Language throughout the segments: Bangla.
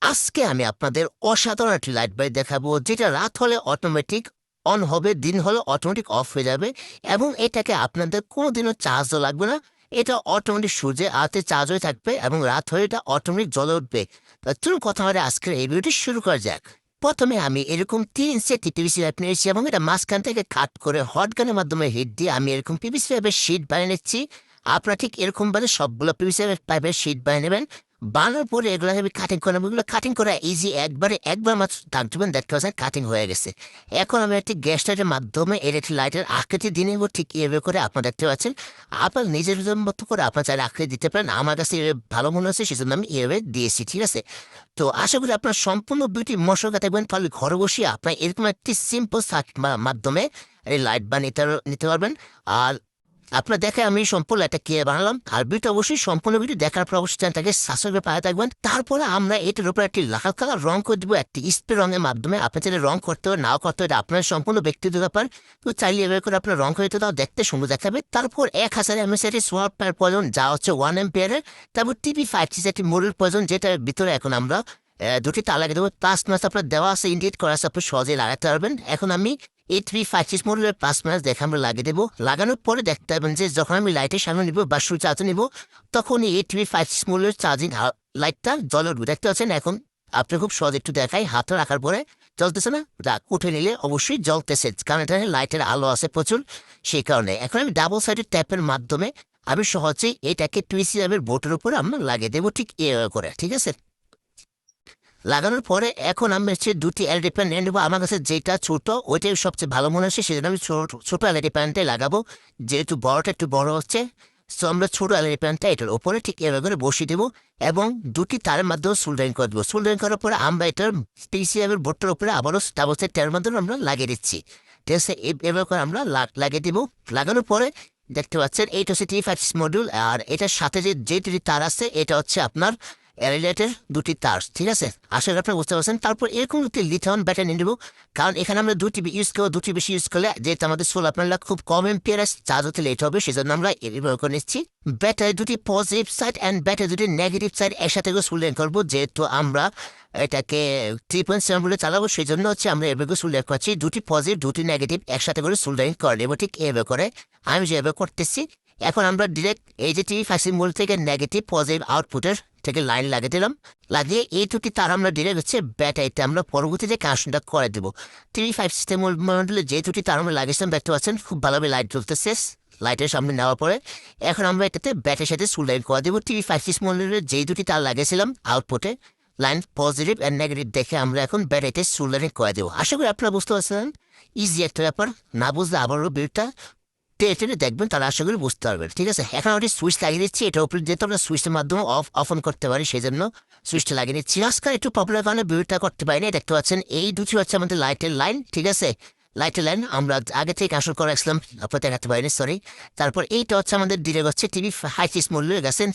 আজকে আমি আপনাদের অসাধারণ একটি লাইট বাই দেখাবো, যেটা রাত হলে অটোমেটিক অন হবে, দিন হলে অটোমেটিক অফ হয়ে যাবে। এবং এটাকে আপনাদের কোনোদিনও চার্জও লাগবে না। এটা অটোমেটিক সূর্যে আলোতে চার্জ হয়ে থাকবে এবং রাত হলে এটা অটোমেটিক জ্বলে উঠবে। চলুন কথা বলে আজকের এই ভিডিওটি শুরু করা যাক। প্রথমে আমি এরকম 3 ইঞ্চি একটি পিভিসি পাইপ নিয়েছি এবং এটা মাঝখান থেকে কাট করে হট গানের মাধ্যমে হিট দিয়ে আমি এরকম পিভিসি পাইপের শিট বানিয়ে নিচ্ছি। আপনারা ঠিক এরকম ভাবে সবগুলো পিভিসি পাইপের শিট বানিয়ে নেবেন। বানার পরে এগুলো আমি কাটিং করে নেবো। এগুলো কাটিং করা ইজি, একবার মাত্র দাগ দেবেন, দেখতে পাচ্ছেন কাটিং হয়ে গেছে। এখন আমি একটি গ্যাস লাইটের মাধ্যমে এর একটি লাইটের আকৃতি দিয়ে নেবো, ঠিক এভাবে করে আপনারা দেখতে পাচ্ছেন। আপনার নিজের মতো করে আপনার চাইলে আকৃতি দিতে পারেন। আমার কাছে এভাবে ভালো মনে হচ্ছে, সেজন্য আমি এভাবে দিয়েছি, ঠিক আছে। তো আশা করি আপনার সম্পূর্ণ বিউটি মশলা দেখবেন, তাহলে ঘরে বসে আপনার এরকম একটি সিম্পল মাধ্যমে এই লাইট বানিয়ে নিতে পারবেন। আর আপনার দেখে আমি সম্পূর্ণ একটা কে বানালাম। আর ভিডিওটা অবশ্যই সম্পূর্ণ ভিডিও দেখার পর অবশ্যই চ্যানেলটাকে সাবস্ক্রাইব করে পায়ে থাকবেন। তারপরে আমরা এটার উপর একটি লাল কালার রং করে দেবো, একটি স্প্রে রঙের মাধ্যমে। আপনার চাইলে রং করতে হবে, নাও করতে হবে, আপনার সম্পূর্ণ ব্যক্তিগত ব্যাপার। তো চাইলে এভাবে করে আপনার রং করে দিতে দাও, দেখতে সুন্দর দেখাবে। তারপর 1000 mAh সোয়ার প্রয়োজন, যা হচ্ছে 1 ampere। তারপর টিভি 5 একটি মোডের প্রয়োজন, যেটার ভিতরে এখন আমরা দুটি তার লাগিয়ে দেবো। প্লাস মাস আপনার দেওয়া আছে, ইন্ডিকেট করা আছে, আপনি সহজেই লাগাতে পারবেন। এখন আমি এই 3 মডেলের প্লাস মাইনাস দেখে আমরা লাগিয়ে দেবো। লাগানোর পরে দেখতে পাবেন যে যখন আমি লাইটের সামনে নিব বা সুইচ চার্জে নিব, তখন এই 3 মডেলের চার্জিং লাইটটা জ্বলে উঠবে, দেখতে পাচ্ছেন। এখন আপনি খুব সহজে একটু দেখাই, হাতে রাখার পরে জ্বলতেছে না? উঠে নিলে অবশ্যই জ্বলতেছে, কারণ এটা লাইটের আলো আছে প্রচুর, সেই কারণে। এখন আমি ডাবল সাইডের ট্যাপের মাধ্যমে আমি সহজেই এটাকে টুইসি বোর্ডের উপরে আমরা লাগিয়ে দেবো, ঠিক এ করে, ঠিক আছে। লাগানোর পরে এখন আমি হচ্ছে দুটি এলইডি প্যান নিয়ে নেবো। আমার কাছে যেটা ছোট ওইটাই সবচেয়ে ভালো মনে হচ্ছে, সেজন্য আমি ছোট এলইডি প্যানটাই লাগাবো। যেহেতু বড়টা একটু বড় হচ্ছে, সো আমরা ছোট এলইডি প্যানটা এটার ওপরে ঠিক এভাবে করে বসিয়ে দেবো এবং দুটি তারের মাধ্যমে সোল্ডারিং করে দেবো। সোল্ডারিং করার পরে আমরা এটার পিসিএমের বোর্ডটার উপরে আবারও ডাবল সাইড তারের মাধ্যমে আমরা লাগিয়ে দিচ্ছি, ঠিক আছে। এভাবে করে আমরা লাগিয়ে দিব। লাগানোর পরে দেখতে পাচ্ছেন এইটা হচ্ছে টি5 মডিউল, আর এটার সাথে যে দুটি তার আছে এটা হচ্ছে আপনার এলইডির দুটি তার, ঠিক আছে। আসলে আপনি বুঝতে পারছেন। তারপর এরকম একটি লিথিয়াম ব্যাটারি নিয়ে নেবো, কারণ এখানে আমরা দুটি ইউজ করবো। দুটি বেশি ইউজ করলে যেহেতু আমাদের সোলার প্যানেলটা খুব কম এম্পিয়ার চার্জ হতে লেট হবে, সেজন্য আমরা ব্যবহার করে নিচ্ছি। ব্যাটারি দুটি পজিটিভ সাইড অ্যান্ড ব্যাটারি দুটি নেগেটিভ সাইড একসাথে করে সোল্ডারিং করবো। যেহেতু আমরা এটাকে 3.7 বলে চালাবো, সেই জন্য হচ্ছে আমরা এভাবে সোল্ডারিং করছি। দুটি পজিটিভ দুটি নেগেটিভ একসাথে করে সোল্ডারিং করে নেবো, ঠিক এভাবে করে আমি যেভাবে করতেছি। এখন আমরা ডিরেক্ট এই যে টি5 মূল থেকে নেগেটিভ পজিটিভ আউটপুটের থেকে লাইন লাগিয়ে দিলাম। লাগিয়ে এই দুটি তার আমরা ডিরেক্ট হচ্ছে ব্যাটারিতে আমরা পরবর্তীতে কানেকশনটা করে দেবো। 3.5 মডেলে যে দুটি তার আমরা লাগিয়েছিলাম, দেখতে পাচ্ছেন খুব ভালোভাবে লাইট জ্বলতেছে লাইটের সামনে নেওয়ার পরে। এখন আমরা এটাতে ব্যাটারির সাথে সোল্ডারিং করে দেবো। 3.5 মডেলের যেই দুটি তার লাগিয়েছিলাম আউটপুটে লাইন পজিটিভ অ্যান্ড নেগেটিভ দেখে আমরা এখন ব্যাটারিতে সোল্ডারিং করে দেবো। আশা করি আপনারা বুঝতে পারছেন, ইজি একটা ব্যাপার। না বুঝলে আবারও বিলটা টেনে দেখবেন, তারা আশা করি বুঝতে পারবেন, ঠিক আছে। এখন আমি সুইচ লাগিয়ে দিচ্ছি, এটার উপরে যেহেতু আমরা সুইচের মাধ্যমে অফ অন করতে পারি, সেই জন্য সুইচটা লাগিয়ে নিচ্ছি। আজকাল একটু পপুলার কারণে বিলটা করতে পারিনি, দেখতে পাচ্ছেন এই দুটি হচ্ছে আমাদের লাইটের লাইন, ঠিক আছে। লাইটের লাইন আমরা আগে থেকে আসল করে রাখছিলাম, আপনার দেখাতে পারিনি, সরি। তারপর এইটা হচ্ছে আমাদের ডিরেক্ট হচ্ছে টি5 মূল্যের গেছেন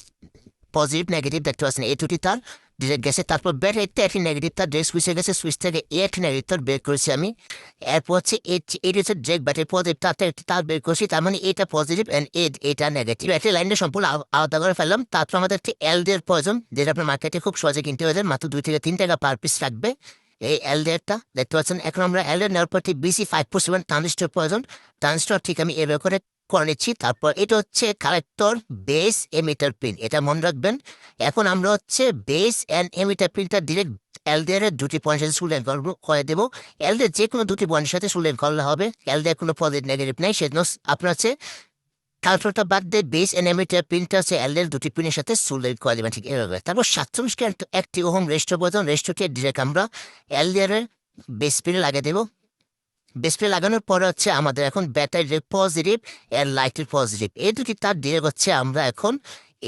পজিটিভ নেগেটিভ, দেখতে পাচ্ছেন এই দুটি তার ডিরেক্ট গেছে। তারপর ব্যাটারিতে একটি নেগেটিভ তার ডিরেক্ট সুইচে গেছে, সুইচ থেকে একটি নেগেটিভ তার বের করেছি আমি। এরপর হচ্ছে এইটা হচ্ছে ডিরেক্ট ব্যাটারি পজিটিভ তারটা একটি তার বের করেছি, তার মানে এটা পজিটিভ অ্যান্ড এটা নেগেটিভ। ব্যাটারি লাইনটা সম্পূর্ণ আলাদা করে ফেললাম। তারপর আমাদের একটি এলডির প্রয়োজন, যেটা আপনার মার্কেটে খুব সহজে কিনতে হয়ে যায়, মাত্র 2 থেকে 3 টাকা পার পিস রাখবে এই এলডিআরটা, দেখতে পাচ্ছেন। এখন আমরা এলডিআর নেওয়ার পর ঠিক BC547 ট্রানজিস্টর প্রয়োজন। ট্রানজিস্টর ঠিক আমি এভাবে করে নিচ্ছি। তারপর এটা হচ্ছে কালেক্টর বেস এমিটার পিন, এটা মনে রাখবেন। এখন আমরা হচ্ছে বেস অ্যান্ড এমিটার পিনটা ডিরেক্ট এলডিআর এর দুটি পয়েন্টের সাথে সোল্ডারিং করে দেবো। এলডিআর যে কোনো দুটি পয়েন্টের সাথে সোল্ডারিং করলে হবে, এলডিআর কোনো পজিটিভ নেগেটিভ নেই, সেজন্য আপনার হচ্ছে কালেক্টরটা বাদ দিয়ে বেস অ্যান্ড এমিটার পিনটা হচ্ছে এলডিআর দুটি পিনের সাথে সোল্ডারিং করে দেবেন, ঠিক এভাবে। তারপর 47 একটি ওহম রেজিস্টার প্রয়োজন। রেজিস্টারটি ডিরেক্ট আমরা এলডিআর এর বেস পিনে লাগিয়ে দেবো। ডিসপ্লে লাগানোর পরে হচ্ছে আমাদের এখন ব্যাটারির পজিটিভ আর লাইটের পজিটিভ এই দুটি তার দিয়ে হচ্ছে আমরা এখন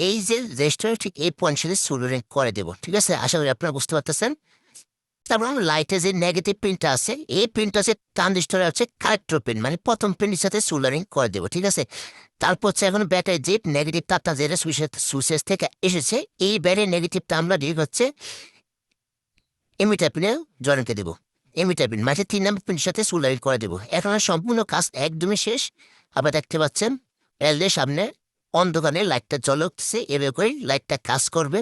এই যে রেজিস্টার ঠিক এই পয়েন্ট সাথে সোল্ডারিং করে দেবো, ঠিক আছে। আশা করি আপনারা বুঝতে পারতেছেন। তারপর আমরা লাইটের যে নেগেটিভ পিনটা আছে, এই পিনটা হচ্ছে ট্রানজিস্টরে হচ্ছে কালেক্টর পিন, মানে প্রথম পিনের সাথে সোল্ডারিং করে দেবো, ঠিক আছে। তারপর হচ্ছে এখন ব্যাটারি যে নেগেটিভ তারটা যেটা সুইচেস থেকে এসেছে, এই ব্যাটারি নেগেটিভটা আমরা দিয়ে হচ্ছে এমিটার পিনে জয়েন্টে দেবো। এমিটার পিন মানে 3 নম্বর পিনের সাথে সোল্ডারিং করে দেবো। এখন আর সম্পূর্ণ কাজ একদমই শেষ। আবার দেখতে পাচ্ছেন এলদের সামনে অন্ধকারে লাইটটা জ্বলছে, এভাবে করে লাইটটা কাজ করবে।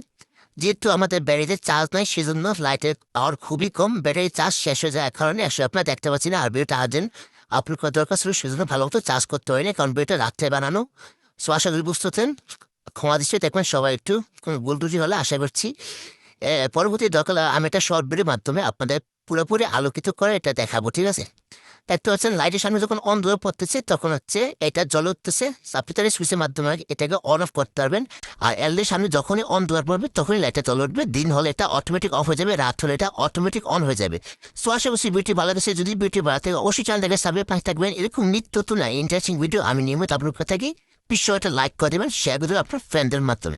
যেহেতু আমাদের ব্যাটারিতে চার্জ নাই সেজন্য লাইটের পাওয়ার খুবই কম, ব্যাটারি চার্জ শেষ হয়ে যাওয়ার কারণে আসলে আপনারা দেখতে পাচ্ছি না। আর ভিডিওটা আর্জেন্ট আপলোড করা দরকার ছিল, সেজন্য ভালো মতো চার্জ করতে হয়নি, কারণ ভিডিওটা রাত্রে বানানো। সো আশা করি বুঝতেছেন, ক্ষমা দিচ্ছি, দেখবেন সবাই একটু কোনো ভুল ত্রুটি হলে আশা করছি। পরবর্তী দরকার আমি একটা শর্ট ভিডিওর মাধ্যমে আপনাদের পুরোপুরি আলোকিত করে এটা দেখাবো, ঠিক আছে? দেখতে পাচ্ছেন লাইটের সামনে যখন অন ধরে পড়তেছে তখন হচ্ছে এটা জ্বলে উঠতেছে। আপনি তাহলে সুইচের মাধ্যমে এটাকে অন অফ করতে পারবেন। আর এলইডির সামনে যখনই অন ধরে পড়বে তখনই লাইটটা জ্বলে উঠবে। দিন হলে এটা অটোমেটিক অফ হয়ে যাবে, রাত হলে এটা অটোমেটিক অন হয়ে যাবে। সো আশা করছি ভিডিওটি ভালো লাগছে। যদি ভিডিওটি ভালো থাকে অবশ্যই চ্যানেলটাকে সাবস্ক্রাইব পাশে থাকবেন। এরকম নিত্য নতুন ইন্টারেস্টিং ভিডিও আমি নিয়মিত আপলোড করে থাকি। বিশ্ব একটা লাইক করে দেবেন, শেয়ার করে দেবেন আপনার ফ্রেন্ডদের মাধ্যমে।